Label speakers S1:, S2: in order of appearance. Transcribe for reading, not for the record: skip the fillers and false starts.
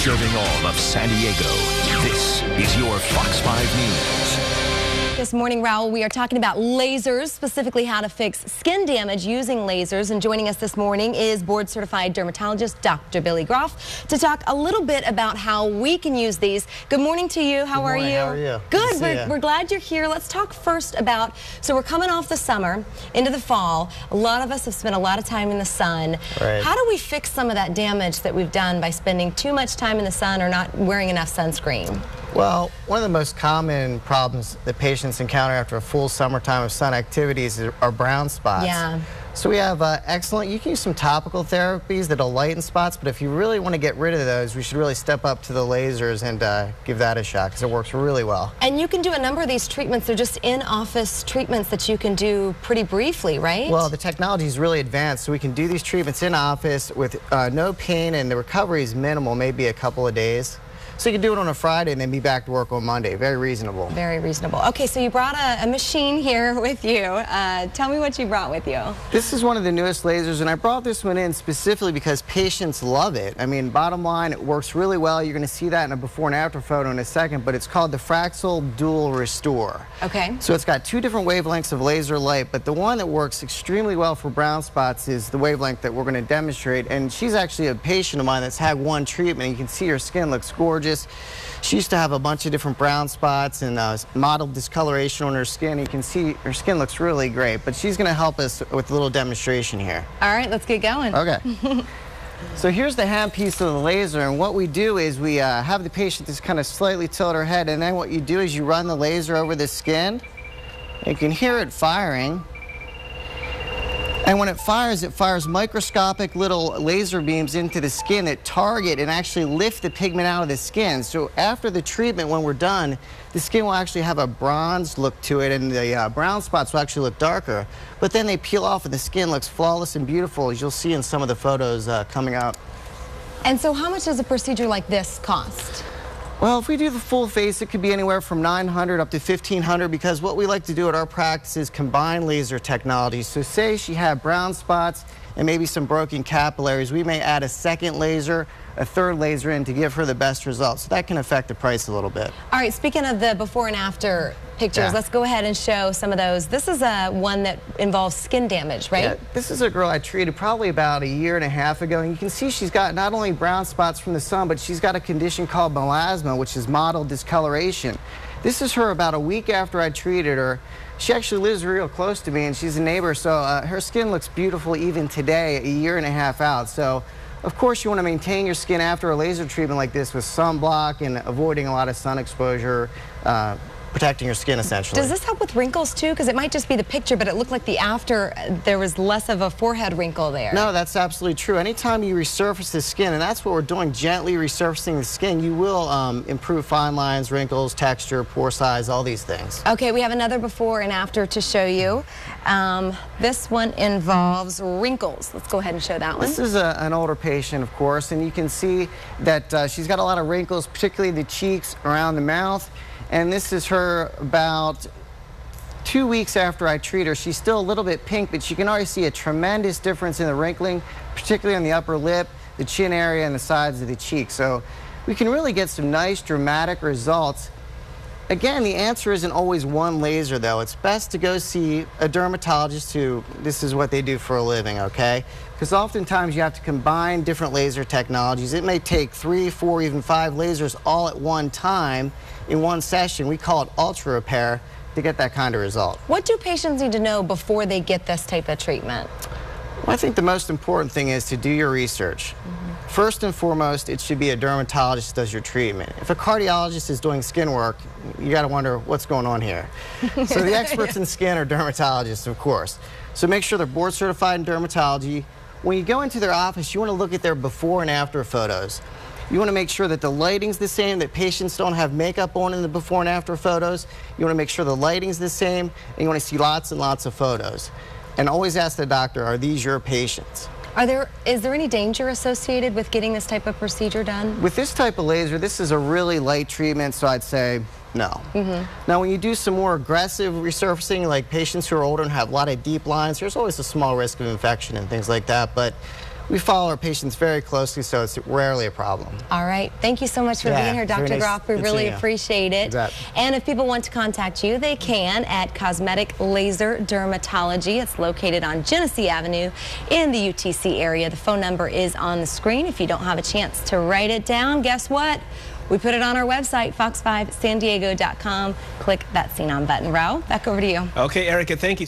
S1: Serving all of San Diego, this is your Fox 5 News.
S2: This morning, Raul, we are talking about lasers, specifically how to fix skin damage using lasers. And joining us this morning is board-certified dermatologist Dr. Billy Groff to talk a little bit about how we can use these. Good morning to you. How are you?
S3: How are you?
S2: Good. We're glad you're here. Let's talk first about, so we're coming off the summer into the fall. A lot of us have spent a lot of time in the sun.
S3: Right.
S2: How do we fix some of that damage that we've done by spending too much time in the sun or not wearing enough sunscreen?
S3: Well, one of the most common problems that patients encounter after a full summertime of sun activities are brown spots.
S2: Yeah.
S3: So we have you can use some topical therapies that'll lighten spots, but if you really want to get rid of those, we should really step up to the lasers and give that a shot because it works really well.
S2: And you can do a number of these treatments. They're just in-office treatments that you can do pretty briefly, right?
S3: Well, the technology is really advanced, so we can do these treatments in office with no pain, and the recovery is minimal, maybe a couple of days. So you can do it on a Friday and then be back to work on Monday. Very reasonable.
S2: Very reasonable. Okay, so you brought a machine here with you. Tell me what you brought with you.
S3: This is one of the newest lasers, and I brought this one in specifically because patients love it. I mean, bottom line, it works really well. You're going to see that in a before and after photo in a second, but it's called the Fraxel Dual Restore.
S2: Okay.
S3: So it's got two different wavelengths of laser light, but the one that works extremely well for brown spots is the wavelength that we're going to demonstrate. And she's actually a patient of mine that's had one treatment. You can see her skin looks gorgeous. She used to have a bunch of different brown spots and mottled discoloration on her skin. You can see her skin looks really great, but she's going to help us with a little demonstration here.
S2: All right, let's get going.
S3: Okay. So here's the hand piece of the laser, and what we do is we have the patient just kind of slightly tilt her head, and then what you do is you run the laser over the skin. You can hear it firing. And when it fires microscopic little laser beams into the skin that target and actually lift the pigment out of the skin. So after the treatment, when we're done, the skin will actually have a bronze look to it, and the brown spots will actually look darker. But then they peel off and the skin looks flawless and beautiful, as you'll see in some of the photos coming up.
S2: And so how much does a procedure like this cost?
S3: Well, if we do the full face, it could be anywhere from $900 up to $1,500, because what we like to do at our practice is combine laser technology. So say she had brown spots and maybe some broken capillaries, we may add a second laser, a third laser in to give her the best results. So that can affect the price a little bit.
S2: All right, speaking of the before and after pictures, let's go ahead and show some of those. This is one that involves skin damage, right?
S3: Yeah, this is a girl I treated probably about a year and a half ago, and you can see she's got not only brown spots from the sun, but she's got a condition called melasma, which is mottled discoloration. This is her about a week after I treated her. She actually lives real close to me, and she's a neighbor, so her skin looks beautiful even today, a year and a half out. So, of course, you want to maintain your skin after a laser treatment like this with sunblock and avoiding a lot of sun exposure, protecting your skin essentially.
S2: Does this help with wrinkles too? Because it might just be the picture, but it looked like the after, there was less of a forehead wrinkle there.
S3: No, that's absolutely true. Anytime you resurface the skin, and that's what we're doing, gently resurfacing the skin, you will improve fine lines, wrinkles, texture, pore size, all these things.
S2: Okay, we have another before and after to show you. This one involves wrinkles. Let's go ahead and show that one.
S3: This is an older patient, of course, and you can see that she's got a lot of wrinkles, particularly the cheeks, around the mouth. And this is her about 2 weeks after I treat her. She's still a little bit pink, but you can already see a tremendous difference in the wrinkling, particularly on the upper lip, the chin area, and the sides of the cheek. So we can really get some nice dramatic results. Again, the answer isn't always one laser, though. It's best to go see a dermatologist who, this is what they do for a living, okay? Because oftentimes you have to combine different laser technologies. It may take 3, 4, even 5 lasers all at one time in one session. We call it ultra repair to get that kind of result.
S2: What do patients need to know before they get this type of treatment?
S3: Well, I think the most important thing is to do your research. First and foremost, it should be a dermatologist does your treatment. If a cardiologist is doing skin work, you got to wonder what's going on here. So the experts in skin are dermatologists, of course. So make sure they're board certified in dermatology. When you go into their office, you want to look at their before and after photos. You want to make sure that the lighting's the same, that patients don't have makeup on in the before and after photos. You want to make sure the lighting's the same, and you want to see lots and lots of photos. And always ask the doctor, are these your patients?
S2: Is there any danger associated with getting this type of procedure done?
S3: With this type of laser, this is a really light treatment, so I'd say no. Now, when you do some more aggressive resurfacing, like patients who are older and have a lot of deep lines, there's always a small risk of infection and things like that. But we follow our patients very closely, so it's rarely a problem.
S2: All right. Thank you so much for being here, Dr. Groff. We really appreciate it. And if people want to contact you, they can at Cosmetic Laser Dermatology. It's located on Genesee Avenue in the UTC area. The phone number is on the screen. If you don't have a chance to write it down, guess what? We put it on our website, fox5sandiego.com. Click that Scene On button. Raul, back over to you.
S4: Okay, Erica, thank you.